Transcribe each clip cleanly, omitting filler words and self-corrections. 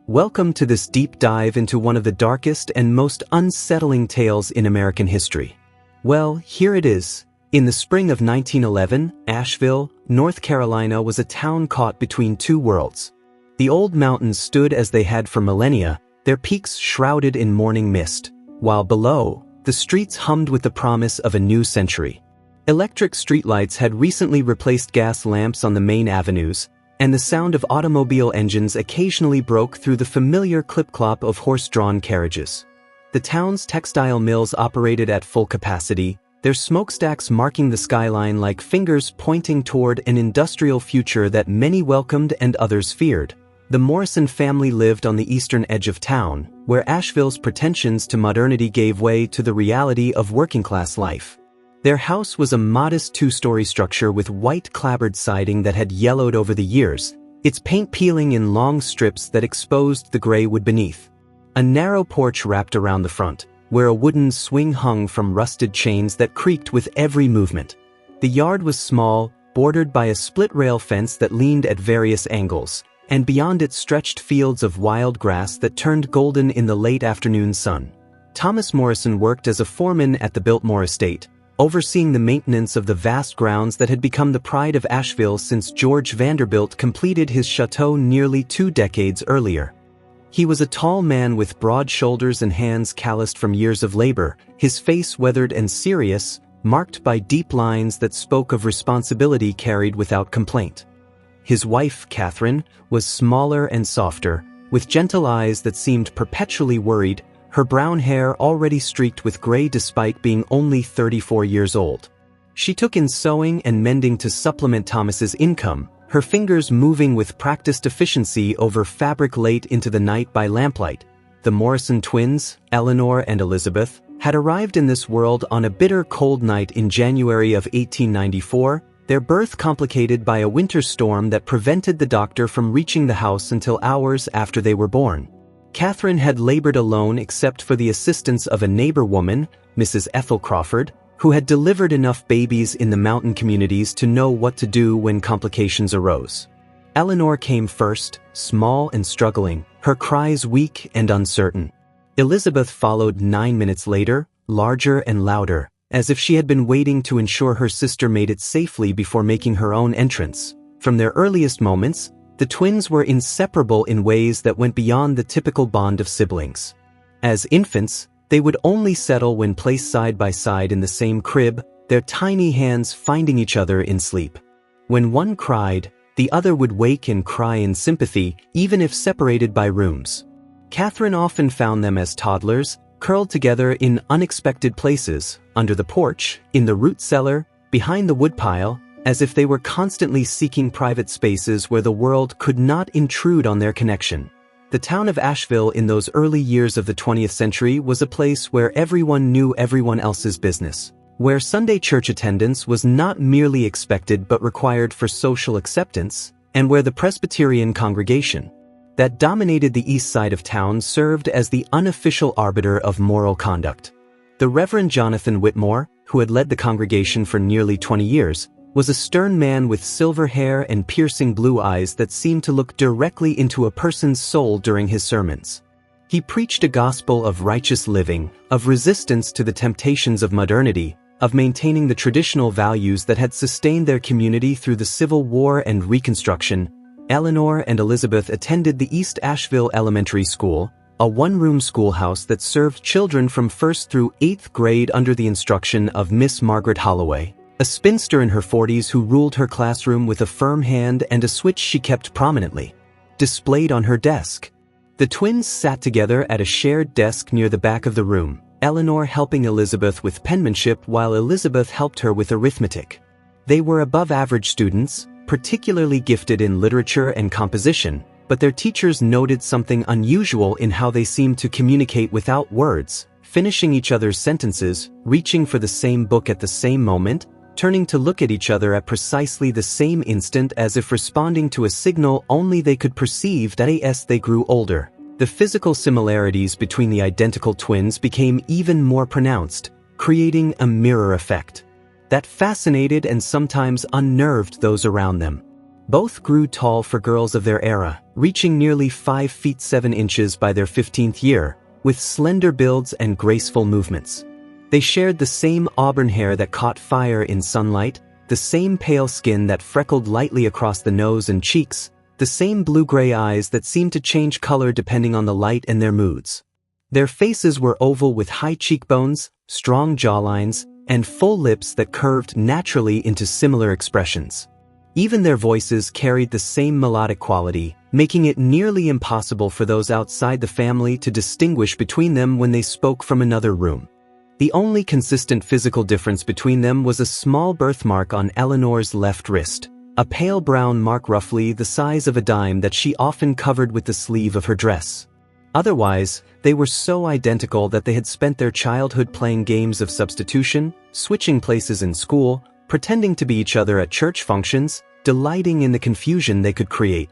Welcome to this deep dive into one of the darkest and most unsettling tales in American history. Well, here it is. In the spring of 1911, Asheville, North Carolina was a town caught between two worlds. The old mountains stood as they had for millennia, their peaks shrouded in morning mist, while below, the streets hummed with the promise of a new century. Electric streetlights had recently replaced gas lamps on the main avenues, and the sound of automobile engines occasionally broke through the familiar clip-clop of horse-drawn carriages. The town's textile mills operated at full capacity, their smokestacks marking the skyline like fingers pointing toward an industrial future that many welcomed and others feared. The Morrison family lived on the eastern edge of town, where Asheville's pretensions to modernity gave way to the reality of working-class life. Their house was a modest two-story structure with white clapboard siding that had yellowed over the years, its paint peeling in long strips that exposed the gray wood beneath. A narrow porch wrapped around the front, where a wooden swing hung from rusted chains that creaked with every movement. The yard was small, bordered by a split-rail fence that leaned at various angles, and beyond it stretched fields of wild grass that turned golden in the late afternoon sun. Thomas Morrison worked as a foreman at the Biltmore estate, overseeing the maintenance of the vast grounds that had become the pride of Asheville since George Vanderbilt completed his chateau nearly 2 decades earlier. He was a tall man with broad shoulders and hands calloused from years of labor, his face weathered and serious, marked by deep lines that spoke of responsibility carried without complaint. His wife, Catherine, was smaller and softer, with gentle eyes that seemed perpetually worried, her brown hair already streaked with gray despite being only 34 years old. She took in sewing and mending to supplement Thomas's income, her fingers moving with practiced efficiency over fabric late into the night by lamplight. The Morrison twins, Eleanor and Elizabeth, had arrived in this world on a bitter cold night in January of 1894, their birth complicated by a winter storm that prevented the doctor from reaching the house until hours after they were born. Catherine had labored alone except for the assistance of a neighbor woman, Mrs. Ethel Crawford, who had delivered enough babies in the mountain communities to know what to do when complications arose. Eleanor came first, small and struggling, her cries weak and uncertain. Elizabeth followed 9 minutes later, larger and louder, as if she had been waiting to ensure her sister made it safely before making her own entrance. From their earliest moments, the twins were inseparable in ways that went beyond the typical bond of siblings. As infants, they would only settle when placed side by side in the same crib, their tiny hands finding each other in sleep. When one cried, the other would wake and cry in sympathy, even if separated by rooms. Catherine often found them as toddlers, curled together in unexpected places, under the porch, in the root cellar, behind the woodpile, as if they were constantly seeking private spaces where the world could not intrude on their connection. The town of Asheville in those early years of the 20th century was a place where everyone knew everyone else's business, where Sunday church attendance was not merely expected but required for social acceptance, and where the Presbyterian congregation that dominated the east side of town served as the unofficial arbiter of moral conduct. The Reverend Jonathan Whitmore, who had led the congregation for nearly 20 years, was a stern man with silver hair and piercing blue eyes that seemed to look directly into a person's soul during his sermons. He preached a gospel of righteous living, of resistance to the temptations of modernity, of maintaining the traditional values that had sustained their community through the Civil War and Reconstruction. Eleanor and Elizabeth attended the East Asheville Elementary School, a one-room schoolhouse that served children from 1st through 8th grade under the instruction of Miss Margaret Holloway, a spinster in her 40s who ruled her classroom with a firm hand and a switch she kept prominently displayed on her desk. The twins sat together at a shared desk near the back of the room, Eleanor helping Elizabeth with penmanship while Elizabeth helped her with arithmetic. They were above-average students, particularly gifted in literature and composition, but their teachers noted something unusual in how they seemed to communicate without words, finishing each other's sentences, reaching for the same book at the same moment, turning to look at each other at precisely the same instant as if responding to a signal only they could perceive. As they grew older, the physical similarities between the identical twins became even more pronounced, creating a mirror effect that fascinated and sometimes unnerved those around them. Both grew tall for girls of their era, reaching nearly 5 feet 7 inches by their 15th year, with slender builds and graceful movements. They shared the same auburn hair that caught fire in sunlight, the same pale skin that freckled lightly across the nose and cheeks, the same blue-gray eyes that seemed to change color depending on the light and their moods. Their faces were oval with high cheekbones, strong jawlines, and full lips that curved naturally into similar expressions. Even their voices carried the same melodic quality, making it nearly impossible for those outside the family to distinguish between them when they spoke from another room. The only consistent physical difference between them was a small birthmark on Eleanor's left wrist, a pale brown mark roughly the size of a dime that she often covered with the sleeve of her dress. Otherwise, they were so identical that they had spent their childhood playing games of substitution, switching places in school, pretending to be each other at church functions, delighting in the confusion they could create.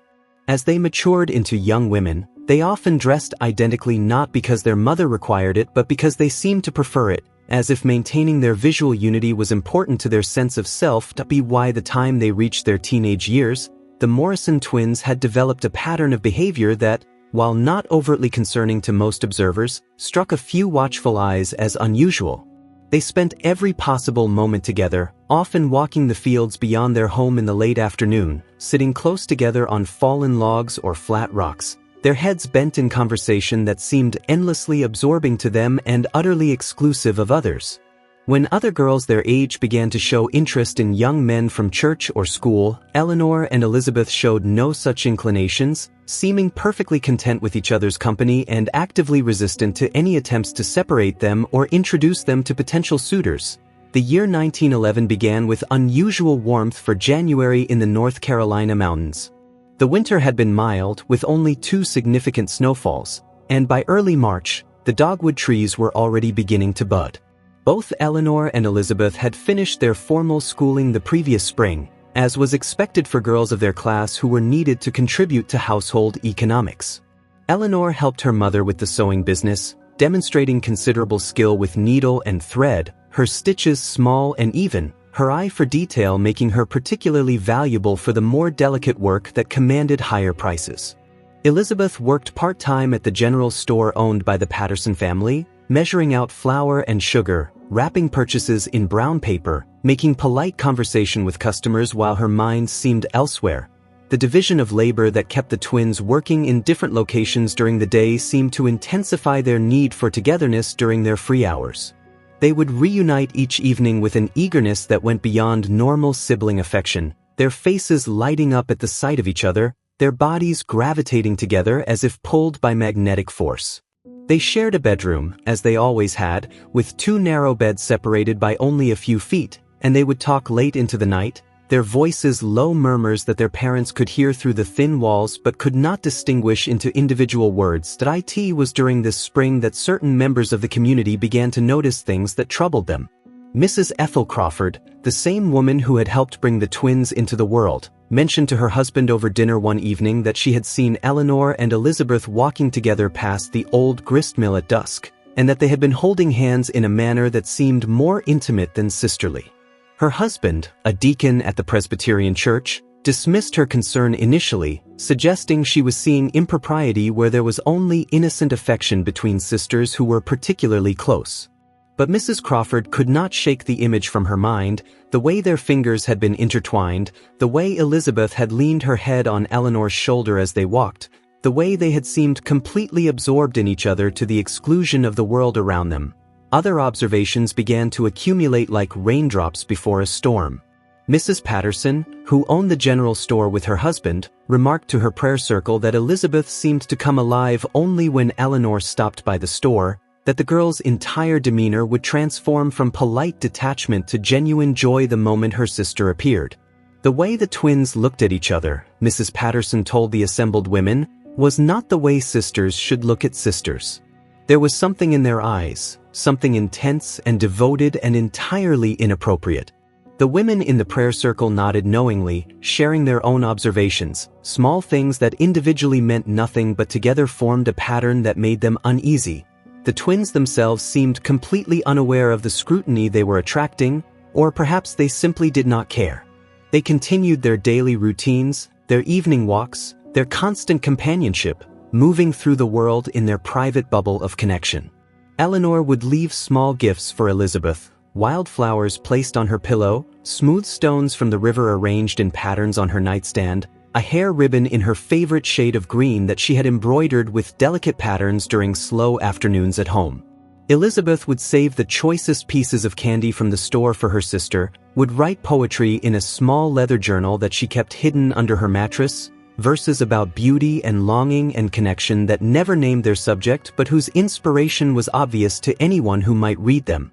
As they matured into young women, they often dressed identically not because their mother required it but because they seemed to prefer it, as if maintaining their visual unity was important to their sense of self. By the time they reached their teenage years, the Morrison twins had developed a pattern of behavior that, while not overtly concerning to most observers, struck a few watchful eyes as unusual. They spent every possible moment together, often walking the fields beyond their home in the late afternoon, sitting close together on fallen logs or flat rocks, their heads bent in conversation that seemed endlessly absorbing to them and utterly exclusive of others. When other girls their age began to show interest in young men from church or school, Eleanor and Elizabeth showed no such inclinations, seeming perfectly content with each other's company and actively resistant to any attempts to separate them or introduce them to potential suitors. The year 1911 began with unusual warmth for January in the North Carolina mountains. The winter had been mild, with only 2 significant snowfalls, and by early March, the dogwood trees were already beginning to bud. Both Eleanor and Elizabeth had finished their formal schooling the previous spring, as was expected for girls of their class who were needed to contribute to household economics. Eleanor helped her mother with the sewing business, demonstrating considerable skill with needle and thread, her stitches small and even, her eye for detail making her particularly valuable for the more delicate work that commanded higher prices. Elizabeth worked part-time at the general store owned by the Patterson family, measuring out flour and sugar, wrapping purchases in brown paper, making polite conversation with customers while her mind seemed elsewhere. The division of labor that kept the twins working in different locations during the day seemed to intensify their need for togetherness during their free hours. They would reunite each evening with an eagerness that went beyond normal sibling affection, their faces lighting up at the sight of each other, their bodies gravitating together as if pulled by magnetic force. They shared a bedroom, as they always had, with 2 narrow beds separated by only a few feet, and they would talk late into the night, their voices low murmurs that their parents could hear through the thin walls but could not distinguish into individual words. It was during this spring that certain members of the community began to notice things that troubled them. Mrs. Ethel Crawford, the same woman who had helped bring the twins into the world, mentioned to her husband over dinner one evening that she had seen Eleanor and Elizabeth walking together past the old grist mill at dusk, and that they had been holding hands in a manner that seemed more intimate than sisterly. Her husband, a deacon at the Presbyterian church, dismissed her concern initially, suggesting she was seeing impropriety where there was only innocent affection between sisters who were particularly close. But Mrs. Crawford could not shake the image from her mind, the way their fingers had been intertwined, the way Elizabeth had leaned her head on Eleanor's shoulder as they walked, the way they had seemed completely absorbed in each other to the exclusion of the world around them. Other observations began to accumulate like raindrops before a storm. Mrs. Patterson, who owned the general store with her husband, remarked to her prayer circle that Elizabeth seemed to come alive only when Eleanor stopped by the store, that the girl's entire demeanor would transform from polite detachment to genuine joy the moment her sister appeared. The way the twins looked at each other, Mrs. Patterson told the assembled women, was not the way sisters should look at sisters. There was something in their eyes, something intense and devoted and entirely inappropriate. The women in the prayer circle nodded knowingly, sharing their own observations, small things that individually meant nothing but together formed a pattern that made them uneasy. The twins themselves seemed completely unaware of the scrutiny they were attracting, or perhaps they simply did not care. They continued their daily routines, their evening walks, their constant companionship, moving through the world in their private bubble of connection. Eleanor would leave small gifts for Elizabeth, wildflowers placed on her pillow, smooth stones from the river arranged in patterns on her nightstand, a hair ribbon in her favorite shade of green that she had embroidered with delicate patterns during slow afternoons at home. Elizabeth would save the choicest pieces of candy from the store for her sister, would write poetry in a small leather journal that she kept hidden under her mattress, verses about beauty and longing and connection that never named their subject but whose inspiration was obvious to anyone who might read them.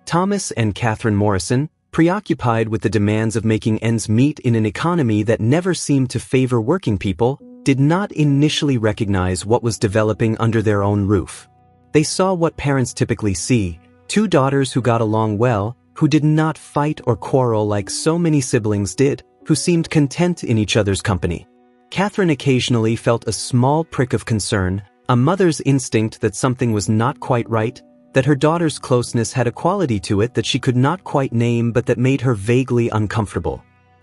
Thomas and Catherine Morrison, preoccupied with the demands of making ends meet in an economy that never seemed to favor working people, did not initially recognize what was developing under their own roof. They saw what parents typically see: two daughters who got along well, who did not fight or quarrel like so many siblings did, who seemed content in each other's company. Catherine occasionally felt a small prick of concern, a mother's instinct that something was not quite right, that her daughter's closeness had a quality to it that she could not quite name but that made her vaguely uncomfortable.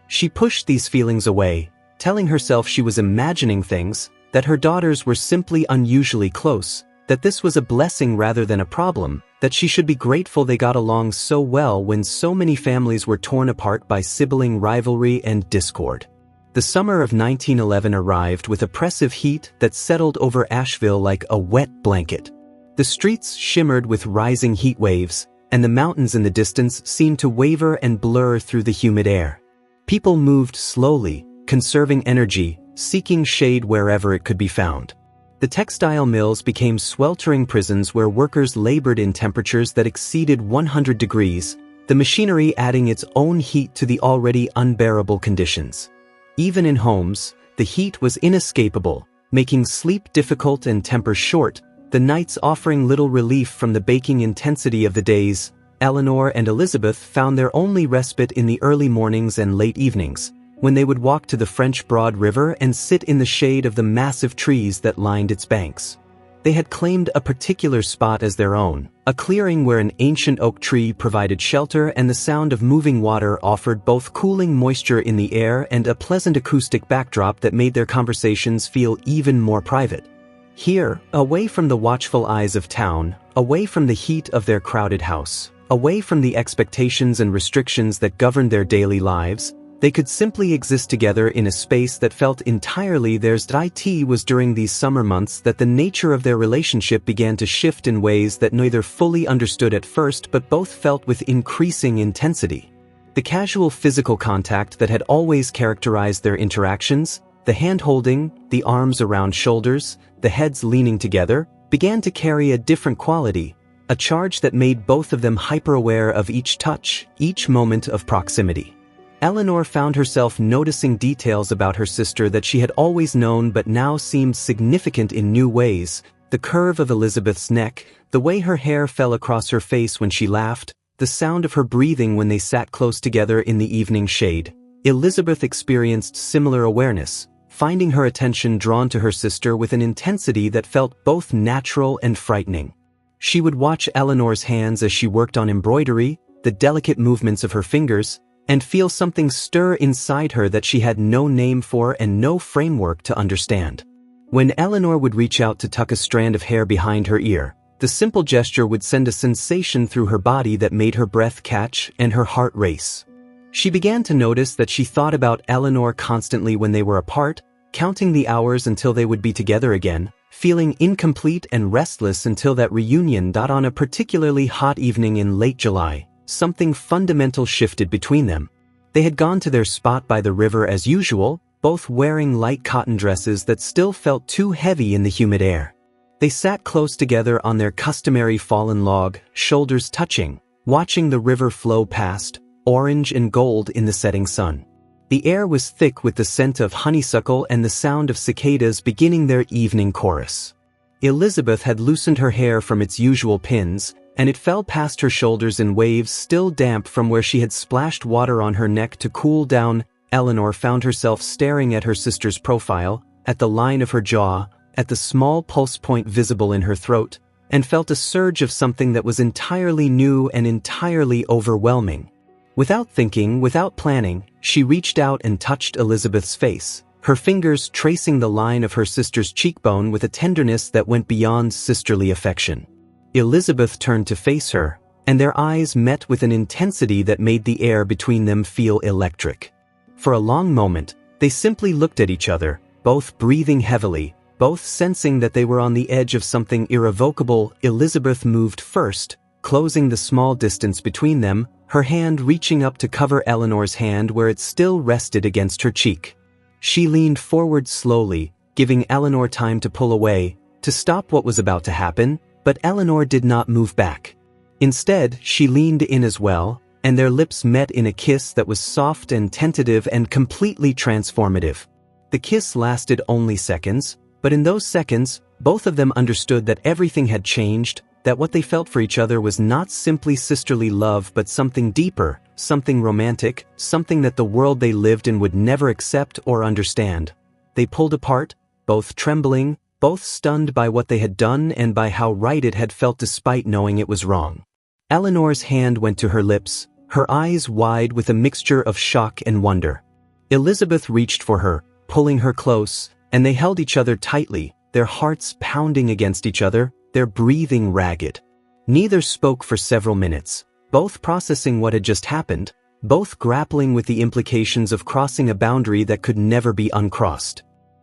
She pushed these feelings away, telling herself she was imagining things, that her daughters were simply unusually close, that this was a blessing rather than a problem, that she should be grateful they got along so well when so many families were torn apart by sibling rivalry and discord. The summer of 1911 arrived with oppressive heat that settled over Asheville like a wet blanket. The streets shimmered with rising heat waves, and the mountains in the distance seemed to waver and blur through the humid air. People moved slowly, conserving energy, seeking shade wherever it could be found. The textile mills became sweltering prisons where workers labored in temperatures that exceeded 100 degrees, the machinery adding its own heat to the already unbearable conditions. Even in homes, the heat was inescapable, making sleep difficult and temper short, the nights offering little relief from the baking intensity of the days. Eleanor and Elizabeth found their only respite in the early mornings and late evenings, when they would walk to the French Broad River and sit in the shade of the massive trees that lined its banks. They had claimed a particular spot as their own, a clearing where an ancient oak tree provided shelter and the sound of moving water offered both cooling moisture in the air and a pleasant acoustic backdrop that made their conversations feel even more private. Here, away from the watchful eyes of town, away from the heat of their crowded house, away from the expectations and restrictions that governed their daily lives, they could simply exist together in a space that felt entirely theirs. It was during these summer months that the nature of their relationship began to shift in ways that neither fully understood at first but both felt with increasing intensity. The casual physical contact that had always characterized their interactions, the hand-holding, the arms around shoulders, the heads leaning together, began to carry a different quality, a charge that made both of them hyper-aware of each touch, each moment of proximity. Eleanor found herself noticing details about her sister that she had always known but now seemed significant in new ways: the curve of Elizabeth's neck, the way her hair fell across her face when she laughed, the sound of her breathing when they sat close together in the evening shade. Elizabeth experienced similar awareness, finding her attention drawn to her sister with an intensity that felt both natural and frightening. She would watch Eleanor's hands as she worked on embroidery, the delicate movements of her fingers, and feel something stir inside her that she had no name for and no framework to understand. When Eleanor would reach out to tuck a strand of hair behind her ear, the simple gesture would send a sensation through her body that made her breath catch and her heart race. She began to notice that she thought about Eleanor constantly when they were apart, counting the hours until they would be together again, feeling incomplete and restless until that reunion. On a particularly hot evening in late July, something fundamental shifted between them. They had gone to their spot by the river as usual, both wearing light cotton dresses that still felt too heavy in the humid air. They sat close together on their customary fallen log, shoulders touching, watching the river flow past, orange and gold in the setting sun. The air was thick with the scent of honeysuckle and the sound of cicadas beginning their evening chorus. Elizabeth had loosened her hair from its usual pins, and it fell past her shoulders in waves still damp from where she had splashed water on her neck to cool down. Eleanor found herself staring at her sister's profile, at the line of her jaw, at the small pulse point visible in her throat, and felt a surge of something that was entirely new and entirely overwhelming. Without thinking, without planning, she reached out and touched Elizabeth's face, her fingers tracing the line of her sister's cheekbone with a tenderness that went beyond sisterly affection. Elizabeth turned to face her, and their eyes met with an intensity that made the air between them feel electric. For a long moment, they simply looked at each other, both breathing heavily, both sensing that they were on the edge of something irrevocable. Elizabeth moved first, closing the small distance between them, her hand reaching up to cover Eleanor's hand where it still rested against her cheek. She leaned forward slowly, giving Eleanor time to pull away, to stop what was about to happen, but Eleanor did not move back. Instead, she leaned in as well, and their lips met in a kiss that was soft and tentative and completely transformative. The kiss lasted only seconds, but in those seconds, both of them understood that everything had changed, that what they felt for each other was not simply sisterly love but something deeper, something romantic, something that the world they lived in would never accept or understand. They pulled apart, both trembling, both stunned by what they had done and by how right it had felt despite knowing it was wrong. Eleanor's hand went to her lips, her eyes wide with a mixture of shock and wonder. Elizabeth reached for her, pulling her close, and they held each other tightly, their hearts pounding against each other, their breathing ragged. Neither spoke for several minutes, both processing what had just happened, both grappling with the implications of crossing a boundary that could never be uncrossed.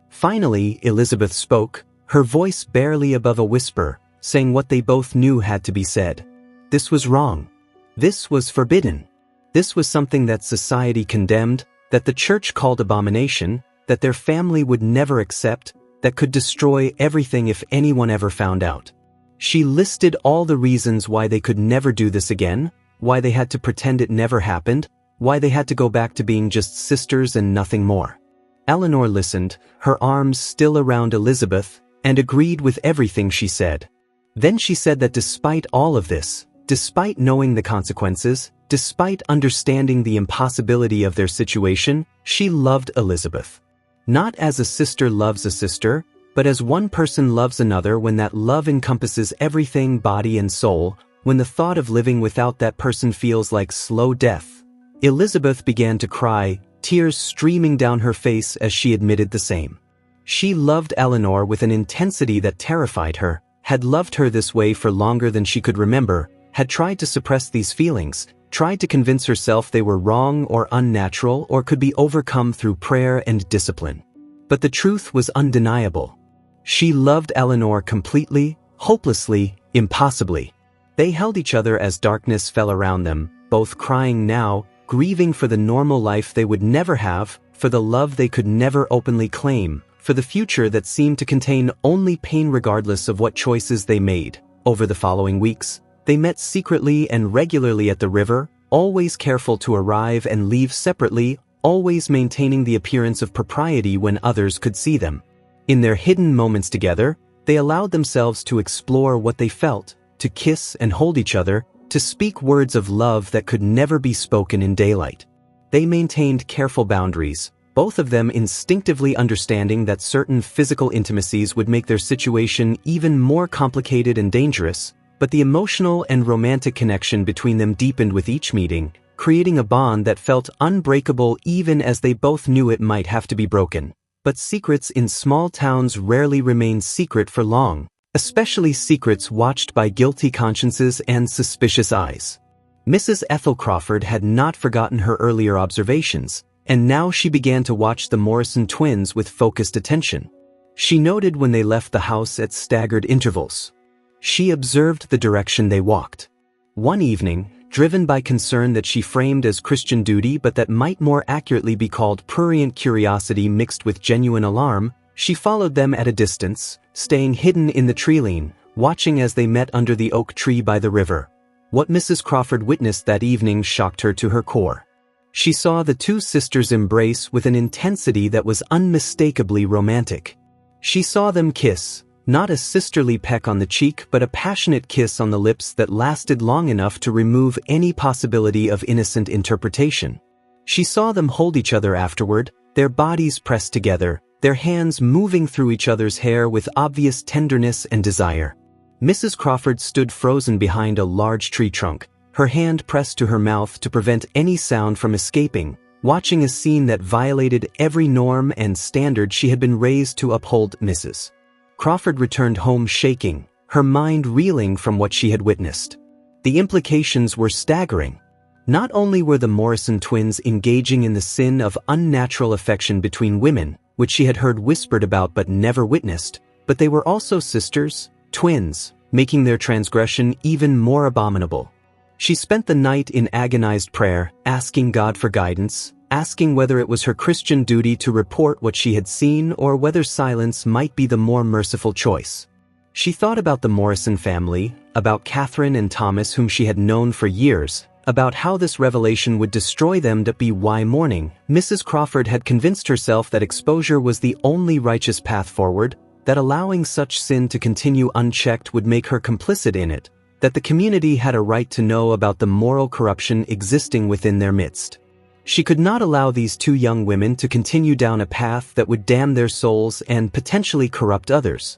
Finally, Elizabeth spoke, her voice barely above a whisper, saying what they both knew had to be said. This was wrong. This was forbidden. This was something that society condemned, that the church called abomination, that their family would never accept, that could destroy everything if anyone ever found out. She listed all the reasons why they could never do this again, why they had to pretend it never happened, why they had to go back to being just sisters and nothing more. Eleanor listened, her arms still around Elizabeth, and agreed with everything she said. Then she said that despite all of this, despite knowing the consequences, despite understanding the impossibility of their situation, she loved Elizabeth. Not as a sister loves a sister, but as one person loves another when that love encompasses everything, body and soul, when the thought of living without that person feels like slow death. Elizabeth began to cry, tears streaming down her face as she admitted the same. She loved Eleanor with an intensity that terrified her, had loved her this way for longer than she could remember, had tried to suppress these feelings, tried to convince herself they were wrong or unnatural or could be overcome through prayer and discipline. But the truth was undeniable. She loved Eleanor completely, hopelessly, impossibly. They held each other as darkness fell around them, both crying now, grieving for the normal life they would never have, for the love they could never openly claim, for the future that seemed to contain only pain regardless of what choices they made. Over the following weeks, they met secretly and regularly at the river, always careful to arrive and leave separately, always maintaining the appearance of propriety when others could see them. In their hidden moments together, they allowed themselves to explore what they felt, to kiss and hold each other, to speak words of love that could never be spoken in daylight. They maintained careful boundaries, both of them instinctively understanding that certain physical intimacies would make their situation even more complicated and dangerous, but the emotional and romantic connection between them deepened with each meeting, creating a bond that felt unbreakable even as they both knew it might have to be broken. But secrets in small towns rarely remain secret for long, especially secrets watched by guilty consciences and suspicious eyes. Mrs. Ethel Crawford had not forgotten her earlier observations, and now she began to watch the Morrison twins with focused attention. She noted when they left the house at staggered intervals. She observed the direction they walked. One evening, driven by concern that she framed as Christian duty but that might more accurately be called prurient curiosity mixed with genuine alarm, she followed them at a distance, staying hidden in the treeline, watching as they met under the oak tree by the river. What Mrs. Crawford witnessed that evening shocked her to her core. She saw the two sisters embrace with an intensity that was unmistakably romantic. She saw them kiss, not a sisterly peck on the cheek but a passionate kiss on the lips that lasted long enough to remove any possibility of innocent interpretation. She saw them hold each other afterward, their bodies pressed together, their hands moving through each other's hair with obvious tenderness and desire. Mrs. Crawford stood frozen behind a large tree trunk, her hand pressed to her mouth to prevent any sound from escaping, watching a scene that violated every norm and standard she had been raised to uphold. Mrs. Crawford returned home shaking, her mind reeling from what she had witnessed. The implications were staggering. Not only were the Morrison twins engaging in the sin of unnatural affection between women, which she had heard whispered about but never witnessed, but they were also sisters, twins, making their transgression even more abominable. She spent the night in agonized prayer, asking God for guidance, asking whether it was her Christian duty to report what she had seen or whether silence might be the more merciful choice. She thought about the Morrison family, about Catherine and Thomas whom she had known for years, about how this revelation would destroy them. By morning, Mrs. Crawford had convinced herself that exposure was the only righteous path forward, that allowing such sin to continue unchecked would make her complicit in it, that the community had a right to know about the moral corruption existing within their midst. She could not allow these two young women to continue down a path that would damn their souls and potentially corrupt others.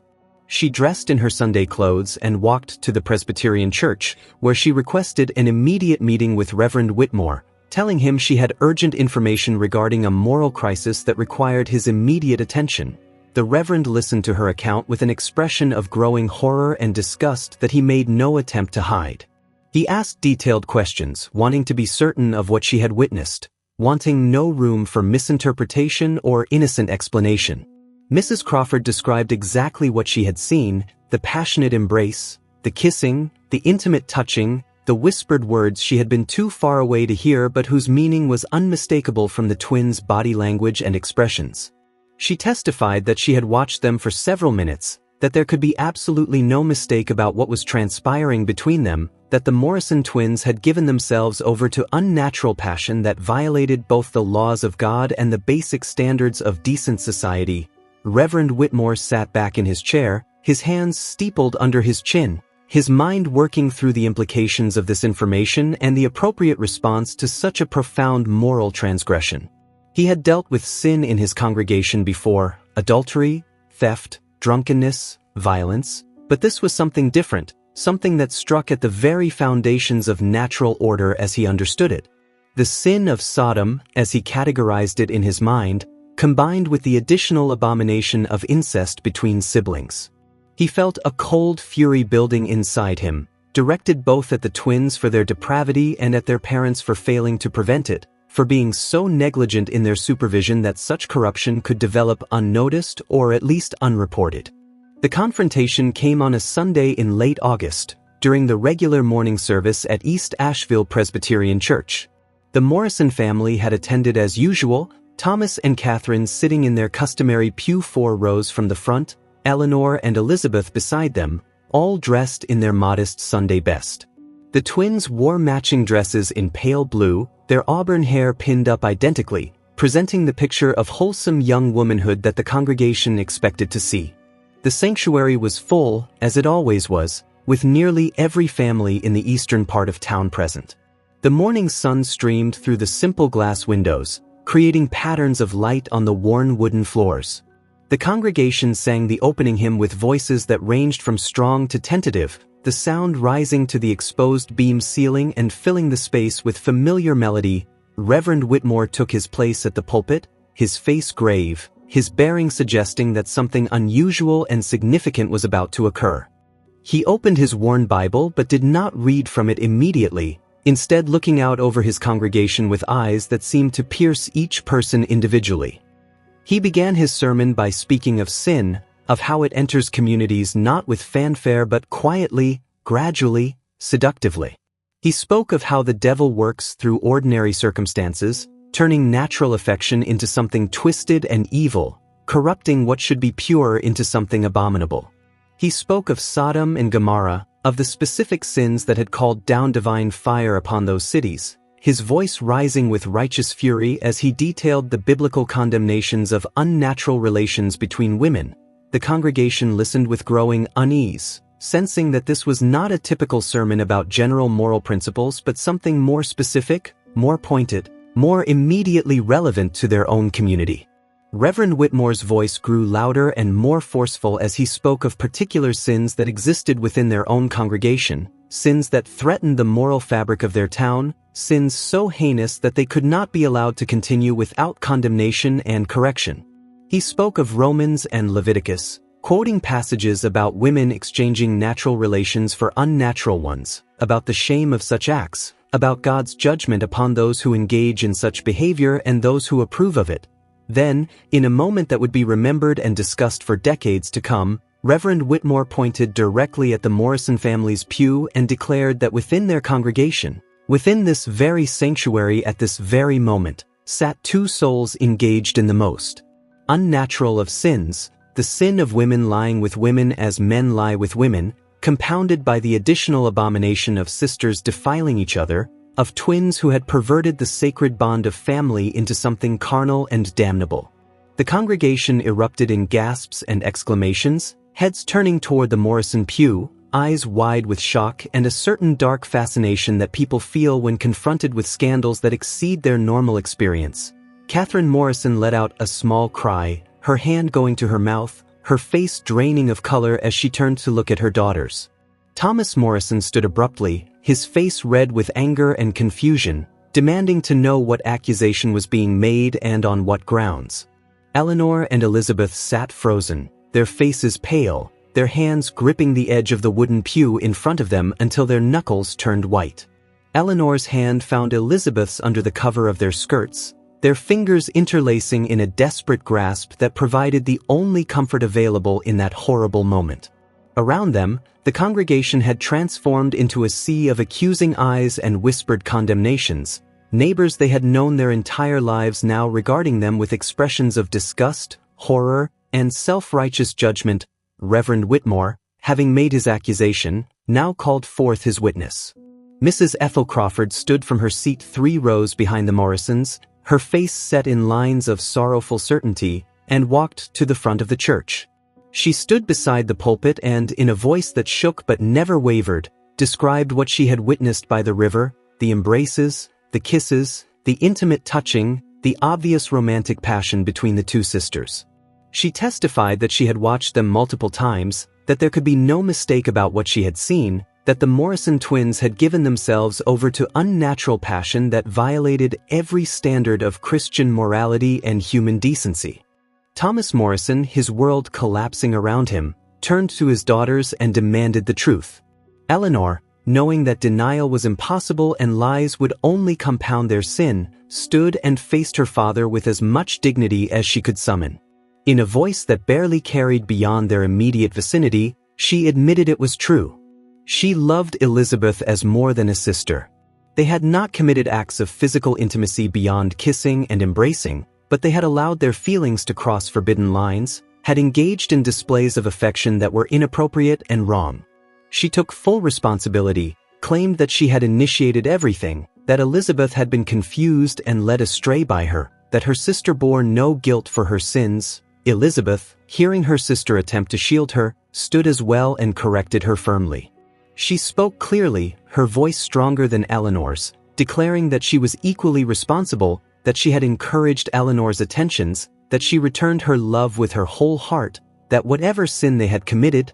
She dressed in her Sunday clothes and walked to the Presbyterian church, where she requested an immediate meeting with Reverend Whitmore, telling him she had urgent information regarding a moral crisis that required his immediate attention. The Reverend listened to her account with an expression of growing horror and disgust that he made no attempt to hide. He asked detailed questions, wanting to be certain of what she had witnessed, wanting no room for misinterpretation or innocent explanation. Mrs. Crawford described exactly what she had seen: the passionate embrace, the kissing, the intimate touching, the whispered words she had been too far away to hear but whose meaning was unmistakable from the twins' body language and expressions. She testified that she had watched them for several minutes, that there could be absolutely no mistake about what was transpiring between them, that the Morrison twins had given themselves over to unnatural passion that violated both the laws of God and the basic standards of decent society. Reverend Whitmore sat back in his chair, his hands steepled under his chin, his mind working through the implications of this information and the appropriate response to such a profound moral transgression. He had dealt with sin in his congregation before: adultery, theft, drunkenness, violence, but this was something different, something that struck at the very foundations of natural order as he understood it. The sin of Sodom, as he categorized it in his mind, combined with the additional abomination of incest between siblings. He felt a cold fury building inside him, directed both at the twins for their depravity and at their parents for failing to prevent it, for being so negligent in their supervision that such corruption could develop unnoticed or at least unreported. The confrontation came on a Sunday in late August, during the regular morning service at East Asheville Presbyterian Church. The Morrison family had attended as usual, Thomas and Catherine sitting in their customary pew 4 rows from the front, Eleanor and Elizabeth beside them, all dressed in their modest Sunday best. The twins wore matching dresses in pale blue, their auburn hair pinned up identically, presenting the picture of wholesome young womanhood that the congregation expected to see. The sanctuary was full, as it always was, with nearly every family in the eastern part of town present. The morning sun streamed through the simple glass windows, creating patterns of light on the worn wooden floors. The congregation sang the opening hymn with voices that ranged from strong to tentative, the sound rising to the exposed beam ceiling and filling the space with familiar melody. Reverend Whitmore took his place at the pulpit, his face grave, his bearing suggesting that something unusual and significant was about to occur. He opened his worn Bible but did not read from it immediately, instead looking out over his congregation with eyes that seemed to pierce each person individually. He began his sermon by speaking of sin, of how it enters communities not with fanfare but quietly, gradually, seductively. He spoke of how the devil works through ordinary circumstances, turning natural affection into something twisted and evil, corrupting what should be pure into something abominable. He spoke of Sodom and Gomorrah, of the specific sins that had called down divine fire upon those cities, his voice rising with righteous fury as he detailed the biblical condemnations of unnatural relations between women. The congregation listened with growing unease, sensing that this was not a typical sermon about general moral principles but something more specific, more pointed, more immediately relevant to their own community. Reverend Whitmore's voice grew louder and more forceful as he spoke of particular sins that existed within their own congregation, sins that threatened the moral fabric of their town, sins so heinous that they could not be allowed to continue without condemnation and correction. He spoke of Romans and Leviticus, quoting passages about women exchanging natural relations for unnatural ones, about the shame of such acts, about God's judgment upon those who engage in such behavior and those who approve of it. Then, in a moment that would be remembered and discussed for decades to come, Reverend Whitmore pointed directly at the Morrison family's pew and declared that within their congregation, within this very sanctuary at this very moment, sat two souls engaged in the most unnatural of sins, the sin of women lying with women as men lie with women, compounded by the additional abomination of sisters defiling each other, of twins who had perverted the sacred bond of family into something carnal and damnable. The congregation erupted in gasps and exclamations, heads turning toward the Morrison pew, eyes wide with shock and a certain dark fascination that people feel when confronted with scandals that exceed their normal experience. Catherine Morrison let out a small cry, her hand going to her mouth, her face draining of color as she turned to look at her daughters. Thomas Morrison stood abruptly, his face red with anger and confusion, demanding to know what accusation was being made and on what grounds. Eleanor and Elizabeth sat frozen, their faces pale, their hands gripping the edge of the wooden pew in front of them until their knuckles turned white. Eleanor's hand found Elizabeth's under the cover of their skirts, their fingers interlacing in a desperate grasp that provided the only comfort available in that horrible moment. Around them, the congregation had transformed into a sea of accusing eyes and whispered condemnations, neighbors they had known their entire lives now regarding them with expressions of disgust, horror, and self-righteous judgment. Reverend Whitmore, having made his accusation, now called forth his witness. Mrs. Ethel Crawford stood from her seat 3 rows behind the Morrisons, her face set in lines of sorrowful certainty, and walked to the front of the church. She stood beside the pulpit and, in a voice that shook but never wavered, described what she had witnessed by the river, the embraces, the kisses, the intimate touching, the obvious romantic passion between the two sisters. She testified that she had watched them multiple times, that there could be no mistake about what she had seen, that the Morrison twins had given themselves over to unnatural passion that violated every standard of Christian morality and human decency. Thomas Morrison, his world collapsing around him, turned to his daughters and demanded the truth. Eleanor, knowing that denial was impossible and lies would only compound their sin, stood and faced her father with as much dignity as she could summon. In a voice that barely carried beyond their immediate vicinity, she admitted it was true. She loved Elizabeth as more than a sister. They had not committed acts of physical intimacy beyond kissing and embracing, but they had allowed their feelings to cross forbidden lines, had engaged in displays of affection that were inappropriate and wrong. She took full responsibility, claimed that she had initiated everything, that Elizabeth had been confused and led astray by her, that her sister bore no guilt for her sins. Elizabeth, hearing her sister attempt to shield her, stood as well and corrected her firmly. She spoke clearly, her voice stronger than Eleanor's, declaring that she was equally responsible, that she had encouraged Eleanor's attentions, that she returned her love with her whole heart, that whatever sin they had committed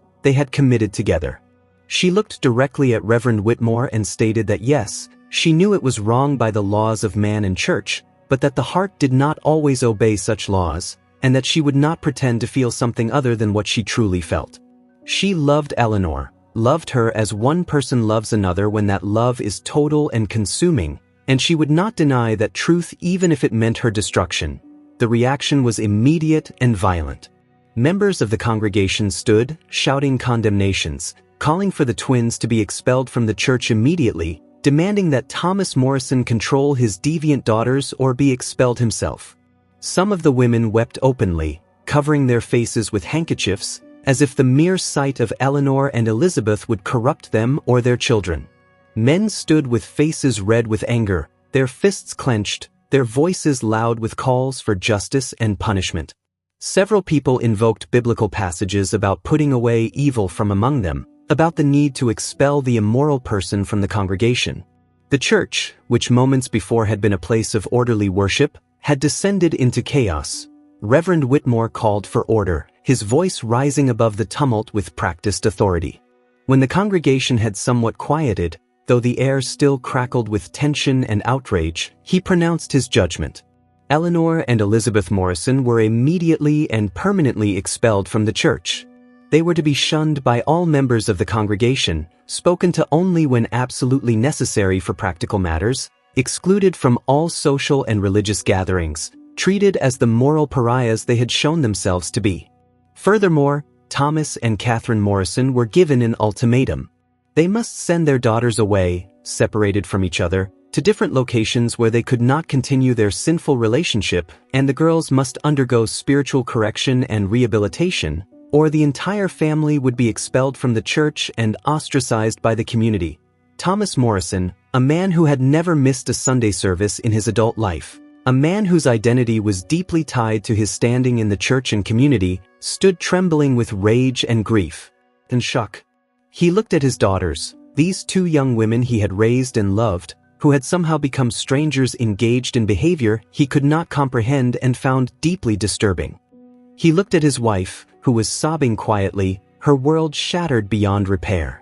together. She looked directly at Reverend Whitmore and stated that yes, she knew it was wrong by the laws of man and church, but that the heart did not always obey such laws, and that she would not pretend to feel something other than what she truly felt. She loved Eleanor, loved her as one person loves another when that love is total and consuming, and she would not deny that truth even if it meant her destruction. The reaction was immediate and violent. Members of the congregation stood, shouting condemnations, calling for the twins to be expelled from the church immediately, demanding that Thomas Morrison control his deviant daughters or be expelled himself. Some of the women wept openly, covering their faces with handkerchiefs, as if the mere sight of Eleanor and Elizabeth would corrupt them or their children. Men stood with faces red with anger, their fists clenched, their voices loud with calls for justice and punishment. Several people invoked biblical passages about putting away evil from among them, about the need to expel the immoral person from the congregation. The church, which moments before had been a place of orderly worship, had descended into chaos. Reverend Whitmore called for order, his voice rising above the tumult with practiced authority. When the congregation had somewhat quieted, though the air still crackled with tension and outrage, he pronounced his judgment. Eleanor and Elizabeth Morrison were immediately and permanently expelled from the church. They were to be shunned by all members of the congregation, spoken to only when absolutely necessary for practical matters, excluded from all social and religious gatherings, treated as the moral pariahs they had shown themselves to be. Furthermore, Thomas and Catherine Morrison were given an ultimatum. They must send their daughters away, separated from each other, to different locations where they could not continue their sinful relationship, and the girls must undergo spiritual correction and rehabilitation, or the entire family would be expelled from the church and ostracized by the community. Thomas Morrison, a man who had never missed a Sunday service in his adult life, a man whose identity was deeply tied to his standing in the church and community, stood trembling with rage and grief and shock. He looked at his daughters, these two young women he had raised and loved, who had somehow become strangers engaged in behavior he could not comprehend and found deeply disturbing. He looked at his wife, who was sobbing quietly, her world shattered beyond repair.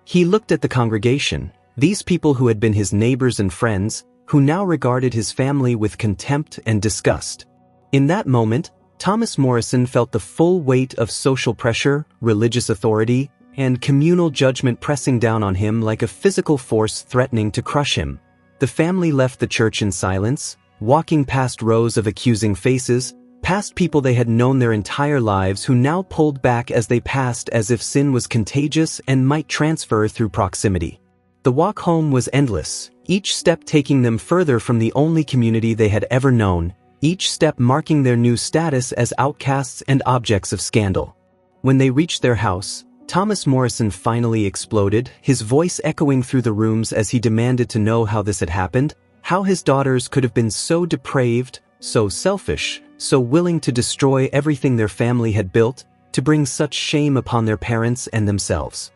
He looked at the congregation, these people who had been his neighbors and friends, who now regarded his family with contempt and disgust. In that moment, Thomas Morrison felt the full weight of social pressure, religious authority, and communal judgment pressing down on him like a physical force threatening to crush him. The family left the church in silence, walking past rows of accusing faces, past people they had known their entire lives who now pulled back as they passed as if sin was contagious and might transfer through proximity. The walk home was endless, each step taking them further from the only community they had ever known, each step marking their new status as outcasts and objects of scandal. When they reached their house, Thomas Morrison finally exploded, his voice echoing through the rooms as he demanded to know how this had happened, how his daughters could have been so depraved, so selfish, so willing to destroy everything their family had built, to bring such shame upon their parents and themselves.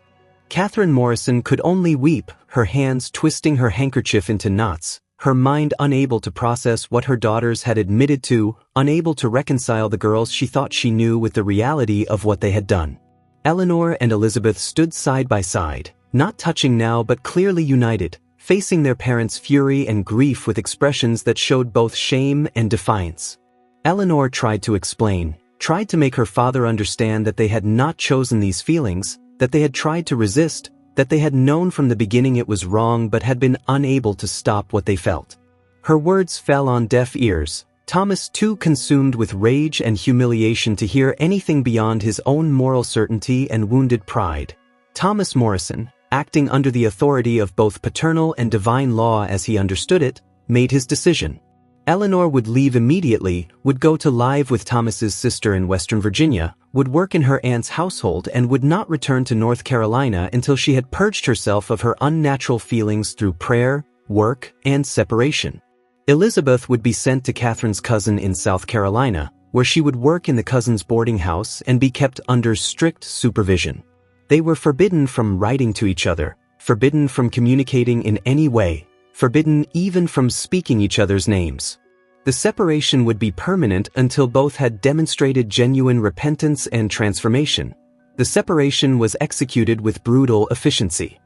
Catherine Morrison could only weep, her hands twisting her handkerchief into knots, her mind unable to process what her daughters had admitted to, unable to reconcile the girls she thought she knew with the reality of what they had done. Eleanor and Elizabeth stood side by side, not touching now but clearly united, facing their parents' fury and grief with expressions that showed both shame and defiance. Eleanor tried to explain, tried to make her father understand that they had not chosen these feelings, that they had tried to resist, that they had known from the beginning it was wrong but had been unable to stop what they felt. Her words fell on deaf ears, Thomas too consumed with rage and humiliation to hear anything beyond his own moral certainty and wounded pride. Thomas Morrison, acting under the authority of both paternal and divine law as he understood it, made his decision. Eleanor would leave immediately, would go to live with Thomas's sister in Western Virginia, would work in her aunt's household and would not return to North Carolina until she had purged herself of her unnatural feelings through prayer, work, and separation. Elizabeth would be sent to Catherine's cousin in South Carolina, where she would work in the cousin's boarding house and be kept under strict supervision. They were forbidden from writing to each other, forbidden from communicating in any way, forbidden even from speaking each other's names. The separation would be permanent until both had demonstrated genuine repentance and transformation. The separation was executed with brutal efficiency.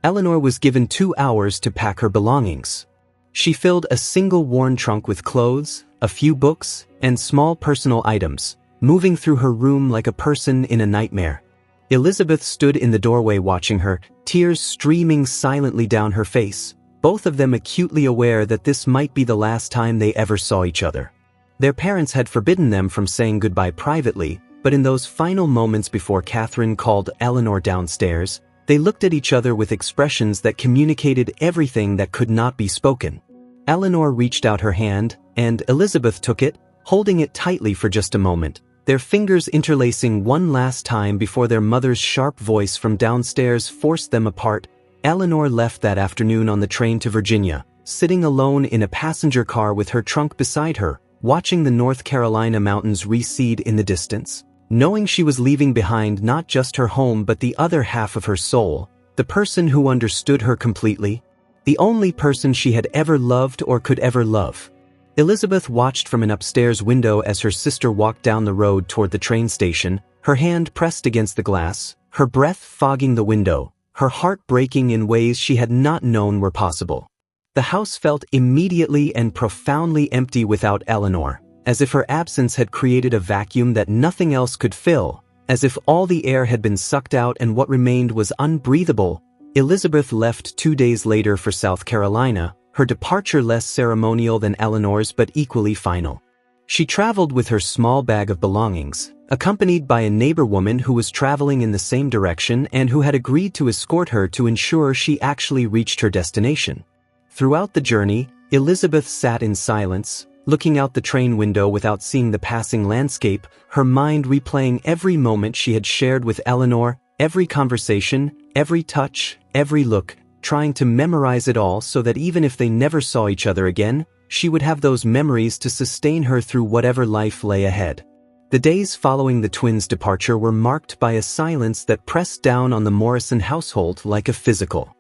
Eleanor was given 2 hours to pack her belongings. She filled a single worn trunk with clothes, a few books, and small personal items, moving through her room like a person in a nightmare. Elizabeth stood in the doorway watching her, tears streaming silently down her face, both of them acutely aware that this might be the last time they ever saw each other. Their parents had forbidden them from saying goodbye privately, but in those final moments before Catherine called Eleanor downstairs, they looked at each other with expressions that communicated everything that could not be spoken. Eleanor reached out her hand, and Elizabeth took it, holding it tightly for just a moment, their fingers interlacing one last time before their mother's sharp voice from downstairs forced them apart. Eleanor left that afternoon on the train to Virginia, sitting alone in a passenger car with her trunk beside her, watching the North Carolina mountains recede in the distance. Knowing she was leaving behind not just her home but the other half of her soul, the person who understood her completely, the only person she had ever loved or could ever love. Elizabeth watched from an upstairs window as her sister walked down the road toward the train station, her hand pressed against the glass, her breath fogging the window, her heart breaking in ways she had not known were possible. The house felt immediately and profoundly empty without Eleanor, as if her absence had created a vacuum that nothing else could fill, as if all the air had been sucked out and what remained was unbreathable. Elizabeth left 2 days later for South Carolina, her departure less ceremonial than Eleanor's but equally final. She traveled with her small bag of belongings, accompanied by a neighbor woman who was traveling in the same direction and who had agreed to escort her to ensure she actually reached her destination. Throughout the journey, Elizabeth sat in silence, looking out the train window without seeing the passing landscape, her mind replaying every moment she had shared with Eleanor, every conversation, every touch, every look, trying to memorize it all so that even if they never saw each other again, she would have those memories to sustain her through whatever life lay ahead. The days following the twins' departure were marked by a silence that pressed down on the Morrison household like a physical.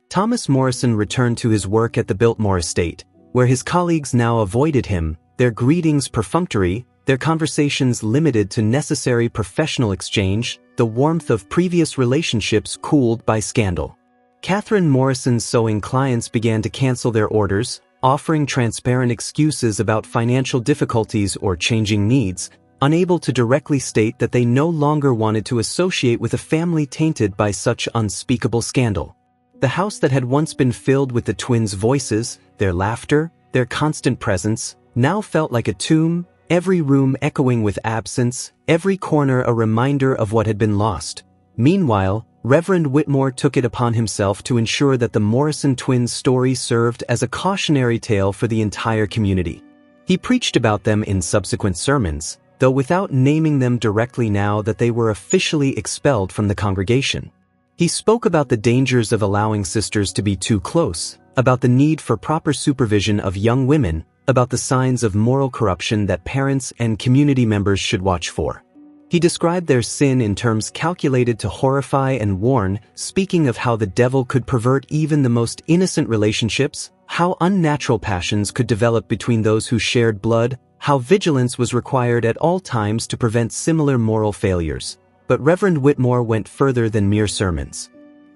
Thomas Morrison returned to his work at the Biltmore estate, where his colleagues now avoided him, their greetings perfunctory, their conversations limited to necessary professional exchange, the warmth of previous relationships cooled by scandal. Catherine Morrison's sewing clients began to cancel their orders, offering transparent excuses about financial difficulties or changing needs, unable to directly state that they no longer wanted to associate with a family tainted by such unspeakable scandal. The house that had once been filled with the twins' voices, their laughter, their constant presence, now felt like a tomb, every room echoing with absence, every corner a reminder of what had been lost. Meanwhile, Reverend Whitmore took it upon himself to ensure that the Morrison twins' story served as a cautionary tale for the entire community. He preached about them in subsequent sermons, though without naming them directly now that they were officially expelled from the congregation. He spoke about the dangers of allowing sisters to be too close, about the need for proper supervision of young women, about the signs of moral corruption that parents and community members should watch for. He described their sin in terms calculated to horrify and warn, speaking of how the devil could pervert even the most innocent relationships, how unnatural passions could develop between those who shared blood, how vigilance was required at all times to prevent similar moral failures. But Reverend Whitmore went further than mere sermons.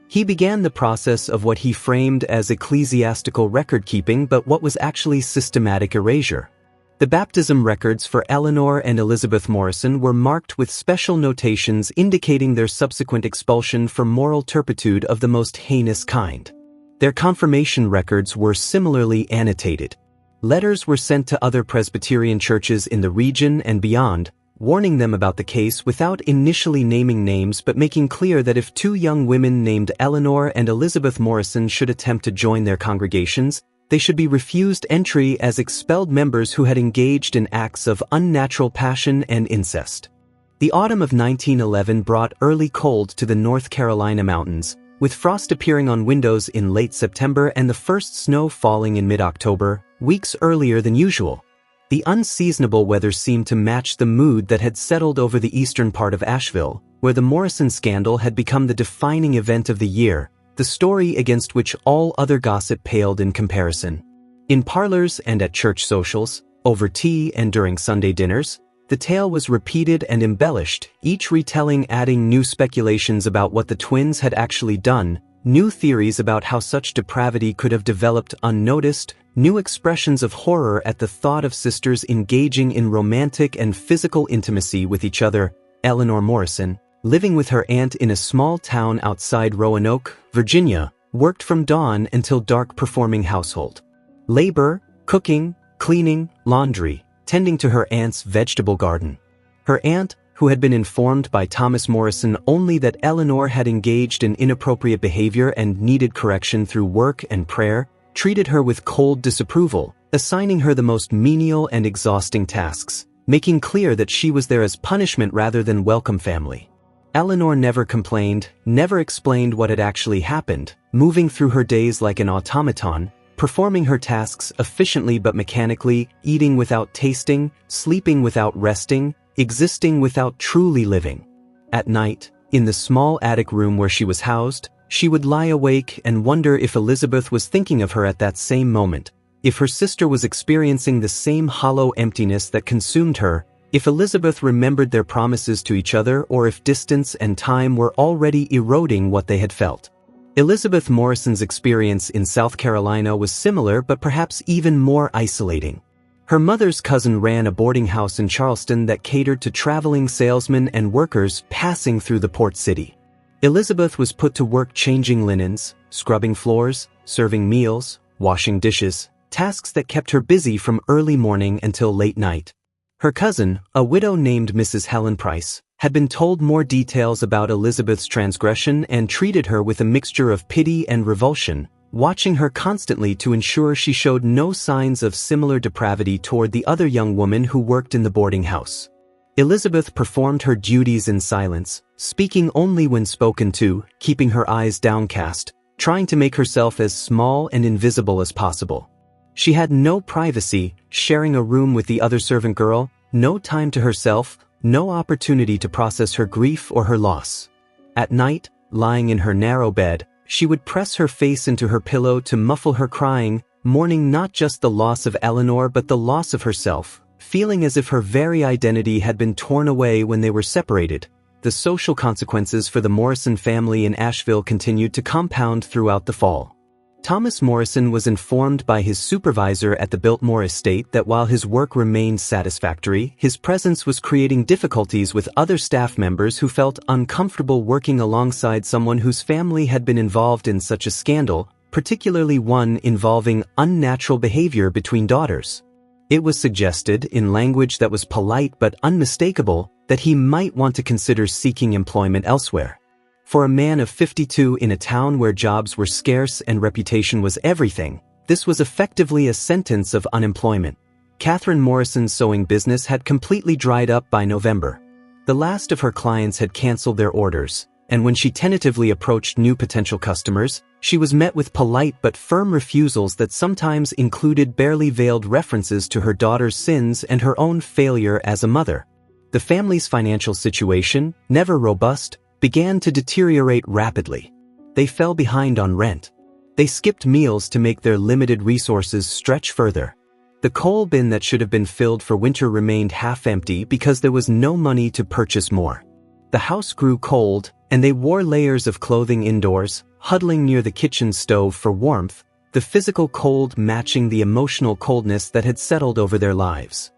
He began the process of what he framed as ecclesiastical record-keeping but what was actually systematic erasure. The baptism records for Eleanor and Elizabeth Morrison were marked with special notations indicating their subsequent expulsion for moral turpitude of the most heinous kind. Their confirmation records were similarly annotated. Letters were sent to other Presbyterian churches in the region and beyond, warning them about the case without initially naming names but making clear that if two young women named Eleanor and Elizabeth Morrison should attempt to join their congregations, they should be refused entry as expelled members who had engaged in acts of unnatural passion and incest. The autumn of 1911 brought early cold to the North Carolina mountains, with frost appearing on windows in late September and the first snow falling in mid-October, weeks earlier than usual. The unseasonable weather seemed to match the mood that had settled over the eastern part of Asheville, where the Morrison scandal had become the defining event of the year, the story against which all other gossip paled in comparison. In parlors and at church socials, over tea and during Sunday dinners, the tale was repeated and embellished, each retelling adding new speculations about what the twins had actually done, new theories about how such depravity could have developed unnoticed, new expressions of horror at the thought of sisters engaging in romantic and physical intimacy with each other. Eleanor Morrison, living with her aunt in a small town outside Roanoke, Virginia, worked from dawn until dark performing household labor, cooking, cleaning, laundry, tending to her aunt's vegetable garden. Her aunt, who had been informed by Thomas Morrison only that Eleanor had engaged in inappropriate behavior and needed correction through work and prayer, treated her with cold disapproval, assigning her the most menial and exhausting tasks, making clear that she was there as punishment rather than welcome family. Eleanor never complained, never explained what had actually happened, moving through her days like an automaton, performing her tasks efficiently but mechanically, eating without tasting, sleeping without resting, existing without truly living. At night, in the small attic room where she was housed, she would lie awake and wonder if Elizabeth was thinking of her at that same moment, if her sister was experiencing the same hollow emptiness that consumed her, If Elizabeth remembered their promises to each other or if distance and time were already eroding what they had felt. Elizabeth Morrison's experience in South Carolina was similar but perhaps even more isolating. Her mother's cousin ran a boarding house in Charleston that catered to traveling salesmen and workers passing through the port city. Elizabeth was put to work changing linens, scrubbing floors, serving meals, washing dishes, tasks that kept her busy from early morning until late night. Her cousin, a widow named Mrs. Helen Price, had been told more details about Elizabeth's transgression and treated her with a mixture of pity and revulsion, watching her constantly to ensure she showed no signs of similar depravity toward the other young woman who worked in the boarding house. Elizabeth performed her duties in silence, speaking only when spoken to, keeping her eyes downcast, trying to make herself as small and invisible as possible. She had no privacy, sharing a room with the other servant girl, no time to herself, no opportunity to process her grief or her loss. At night, lying in her narrow bed, she would press her face into her pillow to muffle her crying, mourning not just the loss of Eleanor but the loss of herself, feeling as if her very identity had been torn away when they were separated. The social consequences for the Morrison family in Asheville continued to compound throughout the fall. Thomas Morrison was informed by his supervisor at the Biltmore estate that while his work remained satisfactory, his presence was creating difficulties with other staff members who felt uncomfortable working alongside someone whose family had been involved in such a scandal, particularly one involving unnatural behavior between daughters. It was suggested, in language that was polite but unmistakable, that he might want to consider seeking employment elsewhere. For a man of 52 in a town where jobs were scarce and reputation was everything, this was effectively a sentence of unemployment. Catherine Morrison's sewing business had completely dried up by November. The last of her clients had canceled their orders, and when she tentatively approached new potential customers, she was met with polite but firm refusals that sometimes included barely veiled references to her daughter's sins and her own failure as a mother. The family's financial situation, never robust, began to deteriorate rapidly. They fell behind on rent. They skipped meals to make their limited resources stretch further. The coal bin that should have been filled for winter remained half empty because there was no money to purchase more. The house grew cold, and they wore layers of clothing indoors, huddling near the kitchen stove for warmth, the physical cold matching the emotional coldness that had settled over their lives.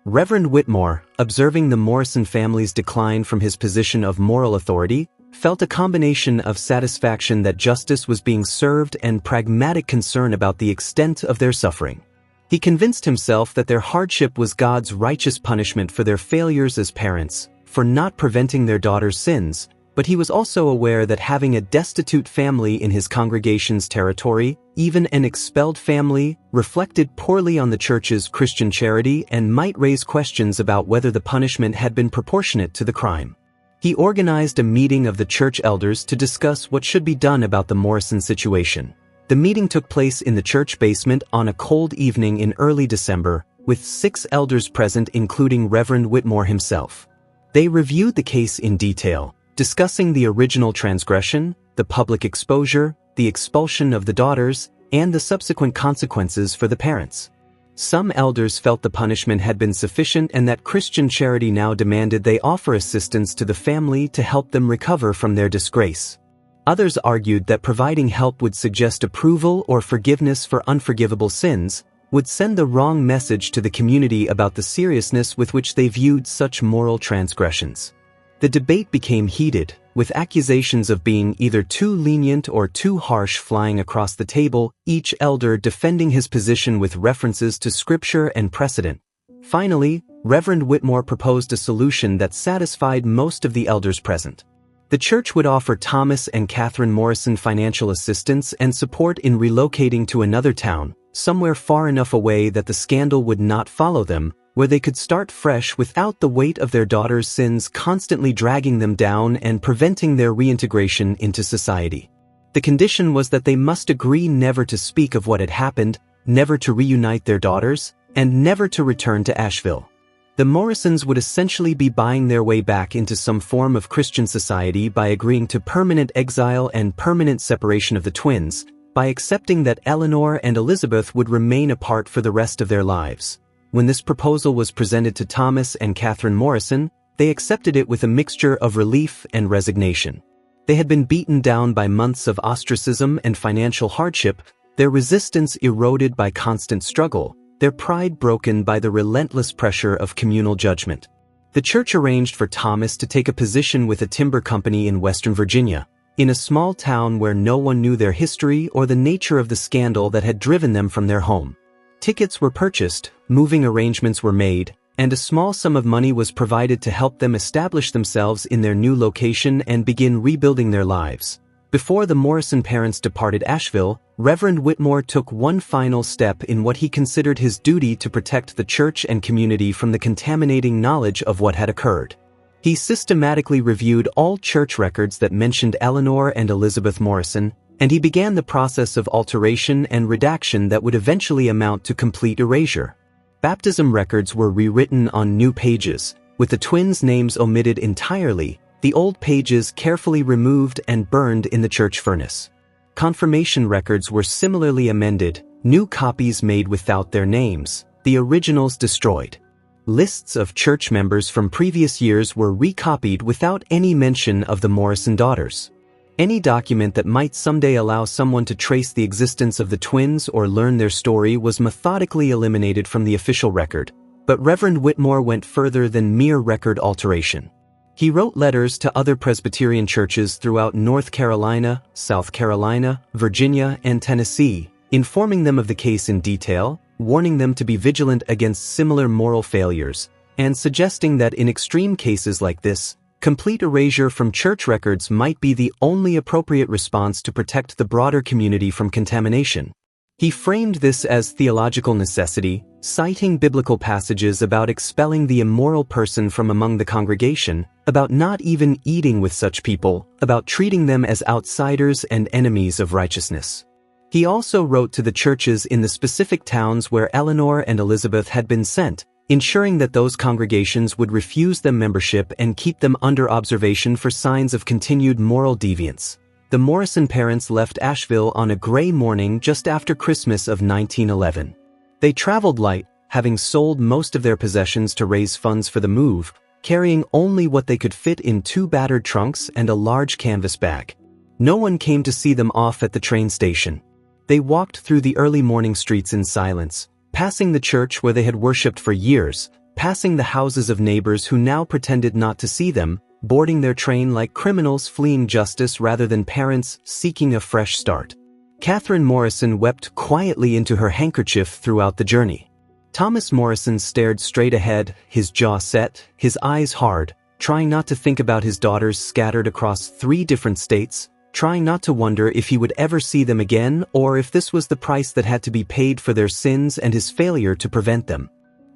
Reverend Whitmore, observing the Morrison family's decline from his position of moral authority, felt a combination of satisfaction that justice was being served and pragmatic concern about the extent of their suffering. He convinced himself that their hardship was God's righteous punishment for their failures as parents, for not preventing their daughter's sins, but he was also aware that having a destitute family in his congregation's territory, even an expelled family, reflected poorly on the church's Christian charity and might raise questions about whether the punishment had been proportionate to the crime. He organized a meeting of the church elders to discuss what should be done about the Morrison situation. The meeting took place in the church basement on a cold evening in early December, with 6 elders present including Reverend Whitmore himself. They reviewed the case in detail, discussing the original transgression, the public exposure, the expulsion of the daughters, and the subsequent consequences for the parents. Some elders felt the punishment had been sufficient and that Christian charity now demanded they offer assistance to the family to help them recover from their disgrace. Others argued that providing help would suggest approval or forgiveness for unforgivable sins, would send the wrong message to the community about the seriousness with which they viewed such moral transgressions. The debate became heated, with accusations of being either too lenient or too harsh flying across the table, each elder defending his position with references to scripture and precedent. Finally, Reverend Whitmore proposed a solution that satisfied most of the elders present. The church would offer Thomas and Catherine Morrison financial assistance and support in relocating to another town, somewhere far enough away that the scandal would not follow them, where they could start fresh without the weight of their daughter's sins constantly dragging them down and preventing their reintegration into society. The condition was that they must agree never to speak of what had happened, never to reunite their daughters, and never to return to Asheville. The Morrisons would essentially be buying their way back into some form of Christian society by agreeing to permanent exile and permanent separation of the twins, by accepting that Eleanor and Elizabeth would remain apart for the rest of their lives. When this proposal was presented to Thomas and Catherine Morrison, they accepted it with a mixture of relief and resignation. They had been beaten down by months of ostracism and financial hardship, their resistance eroded by constant struggle, their pride broken by the relentless pressure of communal judgment. The church arranged for Thomas to take a position with a timber company in Western Virginia, in a small town where no one knew their history or the nature of the scandal that had driven them from their home. Tickets were purchased, moving arrangements were made, and a small sum of money was provided to help them establish themselves in their new location and begin rebuilding their lives. Before the Morrison parents departed Asheville, Reverend Whitmore took one final step in what he considered his duty to protect the church and community from the contaminating knowledge of what had occurred. He systematically reviewed all church records that mentioned Eleanor and Elizabeth Morrison, and he began the process of alteration and redaction that would eventually amount to complete erasure. Baptism records were rewritten on new pages, with the twins' names omitted entirely, the old pages carefully removed and burned in the church furnace. Confirmation records were similarly amended, new copies made without their names, the originals destroyed. Lists of church members from previous years were recopied without any mention of the Morrison daughters. Any document that might someday allow someone to trace the existence of the twins or learn their story was methodically eliminated from the official record, but Reverend Whitmore went further than mere record alteration. He wrote letters to other Presbyterian churches throughout North Carolina, South Carolina, Virginia, and Tennessee, informing them of the case in detail, warning them to be vigilant against similar moral failures, and suggesting that in extreme cases like this, complete erasure from church records might be the only appropriate response to protect the broader community from contamination. He framed this as theological necessity, citing biblical passages about expelling the immoral person from among the congregation, about not even eating with such people, about treating them as outsiders and enemies of righteousness. He also wrote to the churches in the specific towns where Eleanor and Elizabeth had been sent, ensuring that those congregations would refuse them membership and keep them under observation for signs of continued moral deviance. The Morrison parents left Asheville on a gray morning just after Christmas of 1911. They traveled light, having sold most of their possessions to raise funds for the move, carrying only what they could fit in 2 battered trunks and a large canvas bag. No one came to see them off at the train station. They walked through the early morning streets in silence, passing the church where they had worshipped for years, passing the houses of neighbors who now pretended not to see them, boarding their train like criminals fleeing justice rather than parents seeking a fresh start. Catherine Morrison wept quietly into her handkerchief throughout the journey. Thomas Morrison stared straight ahead, his jaw set, his eyes hard, trying not to think about his daughters scattered across 3 different states, trying not to wonder if he would ever see them again or if this was the price that had to be paid for their sins and his failure to prevent them.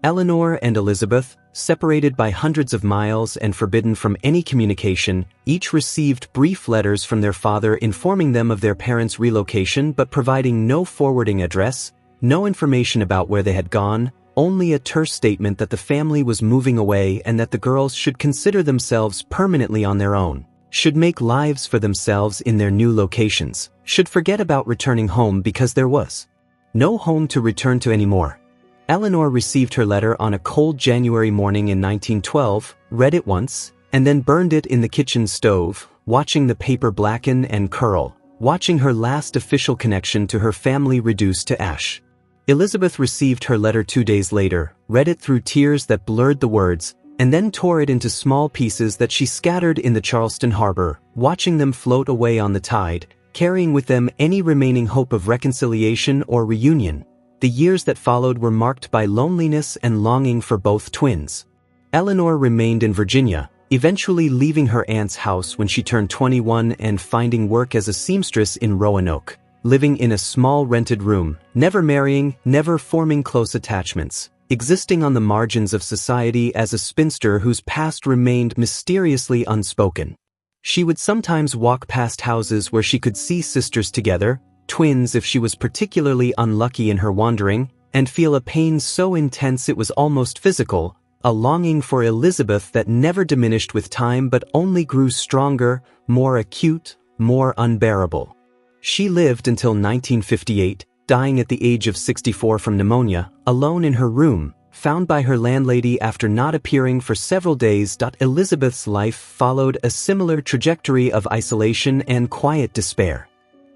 Eleanor and Elizabeth, separated by hundreds of miles and forbidden from any communication, each received brief letters from their father informing them of their parents' relocation but providing no forwarding address, no information about where they had gone, only a terse statement that the family was moving away and that the girls should consider themselves permanently on their own, should make lives for themselves in their new locations, should forget about returning home because there was no home to return to anymore. Eleanor received her letter on a cold January morning in 1912, read it once, and then burned it in the kitchen stove, watching the paper blacken and curl, watching her last official connection to her family reduced to ash. Elizabeth received her letter 2 days later, read it through tears that blurred the words, and then tore it into small pieces that she scattered in the Charleston harbor, watching them float away on the tide, carrying with them any remaining hope of reconciliation or reunion. The years that followed were marked by loneliness and longing for both twins. Eleanor remained in Virginia, eventually leaving her aunt's house when she turned 21 and finding work as a seamstress in Roanoke, living in a small rented room, never marrying, never forming close attachments, existing on the margins of society as a spinster whose past remained mysteriously unspoken. She would sometimes walk past houses where she could see sisters together, twins if she was particularly unlucky in her wandering, and feel a pain so intense it was almost physical, a longing for Elizabeth that never diminished with time but only grew stronger, more acute, more unbearable. She lived until 1958, dying at the age of 64 from pneumonia, alone in her room, found by her landlady after not appearing for several days. Elizabeth's life followed a similar trajectory of isolation and quiet despair.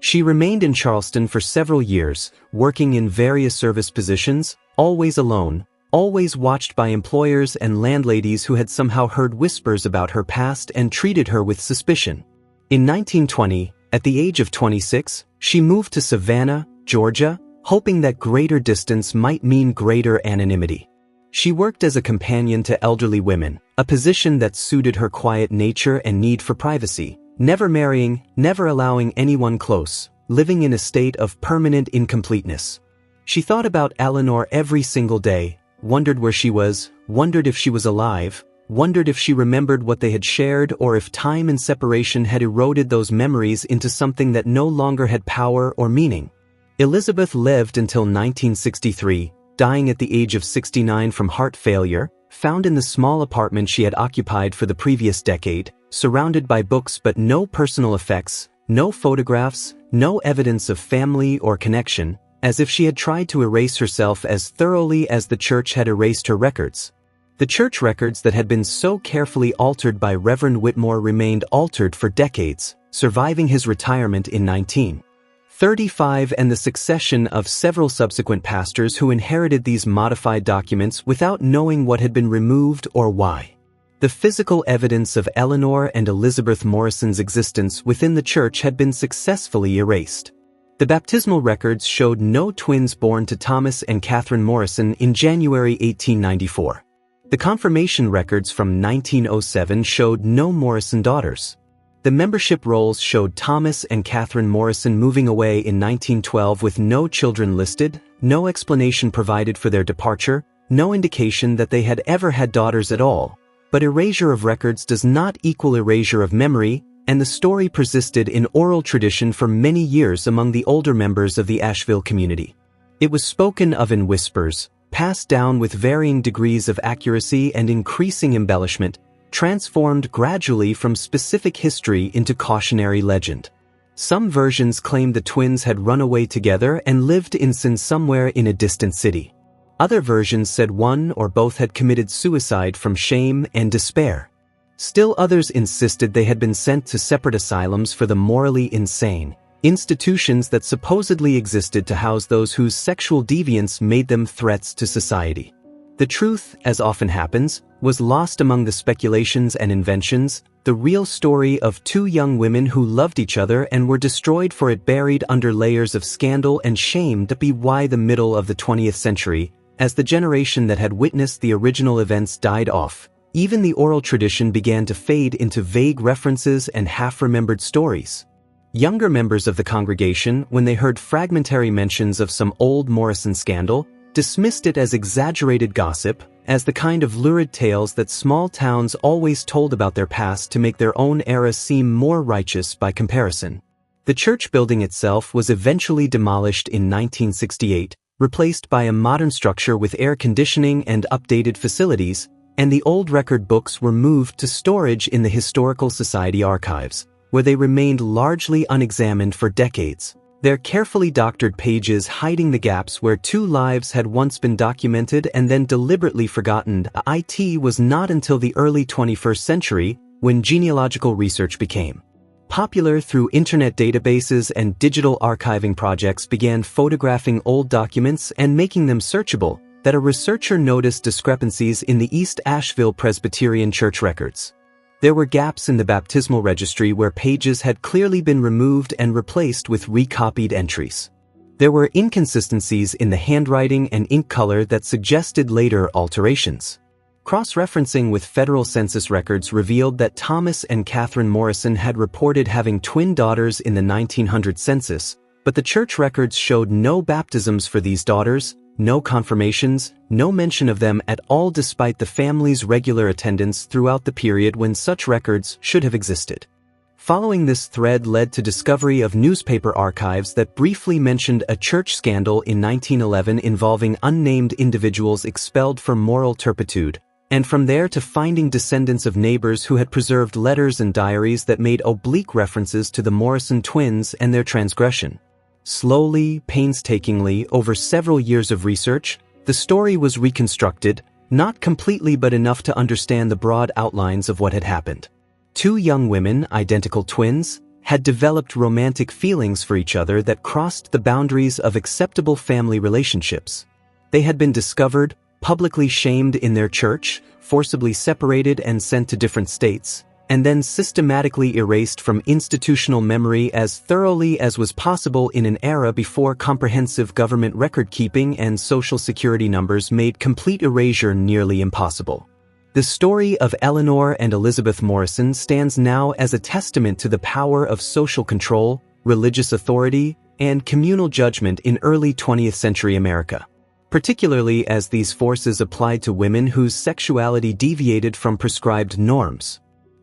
She remained in Charleston for several years, working in various service positions, always alone, always watched by employers and landladies who had somehow heard whispers about her past and treated her with suspicion. In 1920, at the age of 26, she moved to Savannah, Georgia, hoping that greater distance might mean greater anonymity. She worked as a companion to elderly women, a position that suited her quiet nature and need for privacy, never marrying, never allowing anyone close, living in a state of permanent incompleteness. She thought about Eleanor every single day, wondered where she was, wondered if she was alive, wondered if she remembered what they had shared or if time and separation had eroded those memories into something that no longer had power or meaning. Elizabeth lived until 1963, dying at the age of 69 from heart failure, found in the small apartment she had occupied for the previous decade, surrounded by books but no personal effects, no photographs, no evidence of family or connection, as if she had tried to erase herself as thoroughly as the church had erased her records. The church records that had been so carefully altered by Reverend Whitmore remained altered for decades, surviving his retirement in 1935 and the succession of several subsequent pastors who inherited these modified documents without knowing what had been removed or why. The physical evidence of Eleanor and Elizabeth Morrison's existence within the church had been successfully erased. The baptismal records showed no twins born to Thomas and Catherine Morrison in January 1894. The confirmation records from 1907 showed no Morrison daughters. The membership rolls showed Thomas and Catherine Morrison moving away in 1912 with no children listed, no explanation provided for their departure, no indication that they had ever had daughters at all. But erasure of records does not equal erasure of memory, and the story persisted in oral tradition for many years among the older members of the Asheville community. It was spoken of in whispers, passed down with varying degrees of accuracy and increasing embellishment, transformed gradually from specific history into cautionary legend. Some versions claimed the twins had run away together and lived in sin somewhere in a distant city. Other versions said one or both had committed suicide from shame and despair. Still others insisted they had been sent to separate asylums for the morally insane, institutions that supposedly existed to house those whose sexual deviance made them threats to society. The truth, as often happens, was lost among the speculations and inventions, the real story of two young women who loved each other and were destroyed for it, buried under layers of scandal and shame. By the middle of the 20th century, as the generation that had witnessed the original events died off, even the oral tradition began to fade into vague references and half-remembered stories. Younger members of the congregation, when they heard fragmentary mentions of some old Morrison scandal, dismissed it as exaggerated gossip, as the kind of lurid tales that small towns always told about their past to make their own era seem more righteous by comparison. The church building itself was eventually demolished in 1968, replaced by a modern structure with air conditioning and updated facilities, and the old record books were moved to storage in the Historical Society archives, where they remained largely unexamined for decades, their carefully doctored pages hiding the gaps where two lives had once been documented and then deliberately forgotten. It was not until the early 21st century when genealogical research became popular through internet databases and digital archiving projects began photographing old documents and making them searchable, that a researcher noticed discrepancies in the East Asheville Presbyterian Church records. There were gaps in the baptismal registry where pages had clearly been removed and replaced with recopied entries. There were inconsistencies in the handwriting and ink color that suggested later alterations. Cross-referencing with federal census records revealed that Thomas and Catherine Morrison had reported having twin daughters in the 1900 census, but the church records showed no baptisms for these daughters, no confirmations, no mention of them at all despite the family's regular attendance throughout the period when such records should have existed. Following this thread led to discovery of newspaper archives that briefly mentioned a church scandal in 1911 involving unnamed individuals expelled for moral turpitude, and from there to finding descendants of neighbors who had preserved letters and diaries that made oblique references to the Morrison twins and their transgression. Slowly, painstakingly, over several years of research, The story was reconstructed, not completely but enough to understand the broad outlines of what had happened. Two young women, identical twins, had developed romantic feelings for each other that crossed the boundaries of acceptable family relationships. They had been discovered, publicly shamed in their church, forcibly separated and sent to different states, and then systematically erased from institutional memory as thoroughly as was possible in an era before comprehensive government record-keeping and social security numbers made complete erasure nearly impossible. The story of Eleanor and Elizabeth Morrison stands now as a testament to the power of social control, religious authority, and communal judgment in early 20th century America, particularly as these forces applied to women whose sexuality deviated from prescribed norms.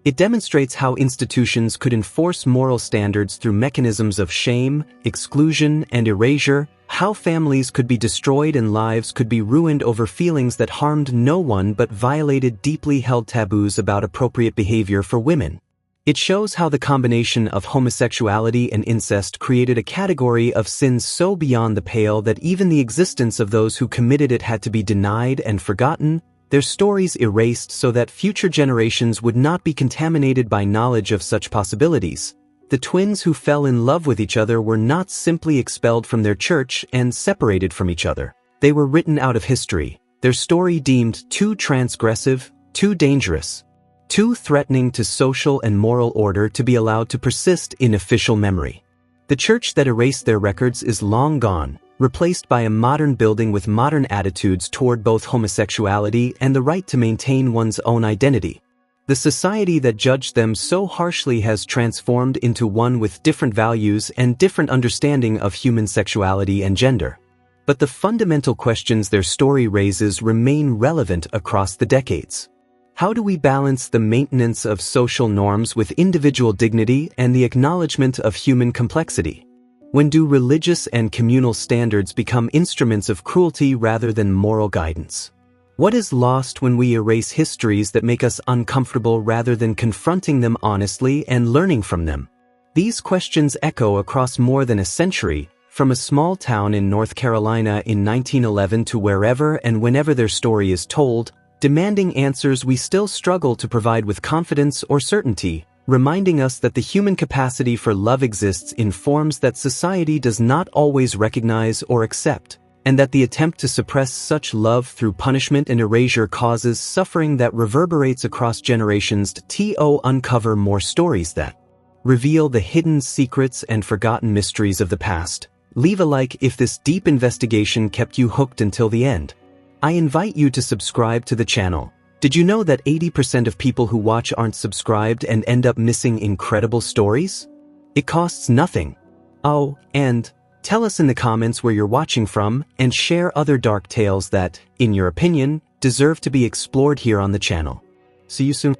It demonstrates how institutions could enforce moral standards through mechanisms of shame, exclusion, and erasure, how families could be destroyed and lives could be ruined over feelings that harmed no one but violated deeply held taboos about appropriate behavior for women. It shows how the combination of homosexuality and incest created a category of sins so beyond the pale that even the existence of those who committed it had to be denied and forgotten, their stories erased so that future generations would not be contaminated by knowledge of such possibilities. The twins who fell in love with each other were not simply expelled from their church and separated from each other. They were written out of history, their story deemed too transgressive, too dangerous, too threatening to social and moral order to be allowed to persist in official memory. The church that erased their records is long gone, replaced by a modern building with modern attitudes toward both homosexuality and the right to maintain one's own identity. The society that judged them so harshly has transformed into one with different values and different understanding of human sexuality and gender. But the fundamental questions their story raises remain relevant across the decades. How do we balance the maintenance of social norms with individual dignity and the acknowledgement of human complexity? When do religious and communal standards become instruments of cruelty rather than moral guidance? What is lost when we erase histories that make us uncomfortable rather than confronting them honestly and learning from them? These questions echo across more than a century, from a small town in North Carolina in 1911 to wherever and whenever their story is told, demanding answers we still struggle to provide with confidence or certainty, reminding us that the human capacity for love exists in forms that society does not always recognize or accept, and that the attempt to suppress such love through punishment and erasure causes suffering that reverberates across generations. To uncover more stories that reveal the hidden secrets and forgotten mysteries of the past. Leave a like if this deep investigation kept you hooked until the end. I invite you to subscribe to the channel. Did you know that 80% of people who watch aren't subscribed and end up missing incredible stories? It costs nothing. Oh, and tell us in the comments where you're watching from and share other dark tales that, in your opinion, deserve to be explored here on the channel. See you soon.